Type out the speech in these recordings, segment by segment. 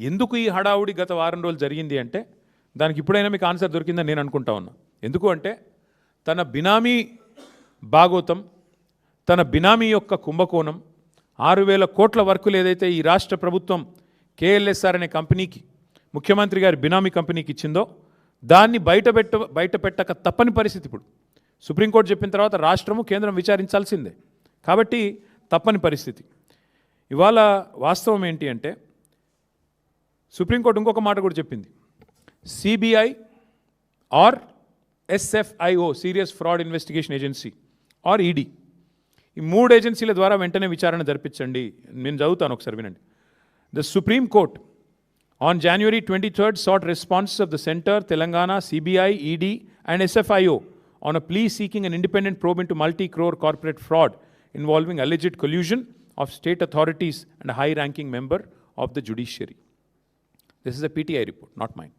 ఎందుకు ఈ హడావుడి గత వారం రోజులు జరిగింది అంటే దానికి ఇప్పుడైనా మీకు ఆన్సర్ దొరికిందని నేను అనుకుంటా ఉన్నా. ఎందుకు అంటే తన బినామీ భాగోతం, తన బినామీ యొక్క కుంభకోణం, 6,000 కోట్ల వర్కులు ఏదైతే ఈ రాష్ట్ర ప్రభుత్వం KLSR అనే కంపెనీకి, ముఖ్యమంత్రి గారి బినామీ కంపెనీకి ఇచ్చిందో దాన్ని బయటపెట్టక తప్పని పరిస్థితి. ఇప్పుడు సుప్రీంకోర్టు చెప్పిన తర్వాత రాష్ట్రము కేంద్రం విచారించాల్సిందే, కాబట్టి తప్పని పరిస్థితి. ఇవాళ వాస్తవం ఏంటి అంటే సుప్రీంకోర్టు ఇంకొక మాట కూడా చెప్పింది. CBI or SFIO, serious fraud investigation agency or ED, ఈ 3 ఏజెన్సీల ద్వారా వెంటనే విచారణ జరిపించండి. నేను చదువుతాను, ఒకసారి వినండి. The supreme court on January 23rd sought responses of the Center, Telangana, CBI, ED and SFIO on a plea seeking an independent probe into multi-crore corporate fraud involving alleged collusion of state authorities and a high-ranking member of the judiciary. This is a PTI report, not mine.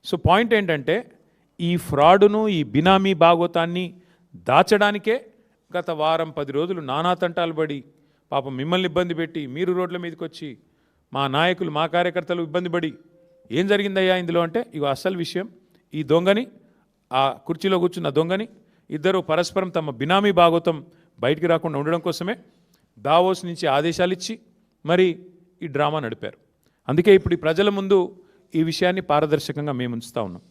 So point ఏంటంటే ఈ ఫ్రాడును, ఈ బినామీ భాగోతాన్ని దాచడానికే గత వారం 10 రోజులు నానా తంటాలు పడి పాపం మిమ్మల్ని ఇబ్బంది పెట్టి మీరు రోడ్ల మీదకి వచ్చి మా నాయకులు, మా కార్యకర్తలు ఇబ్బంది పడి ఏం జరిగిందయ్యా ఇందులో అంటే ఇగో అసలు విషయం, ఈ దొంగని, ఆ కుర్చీలో కూర్చున్న దొంగని ఇద్దరు పరస్పరం తమ బినామీ భాగోతం బయటికి రాకుండా ఉండడం కోసమే దావోస్ నుంచి ఆదేశాలు ఇచ్చి మరి ఈ డ్రామా నడిపారు. అందుకే ఇప్పుడు ఈ ప్రజల ముందు ఈ విషయాన్ని పారదర్శకంగా మేము ఉంచుతా ఉన్నాం.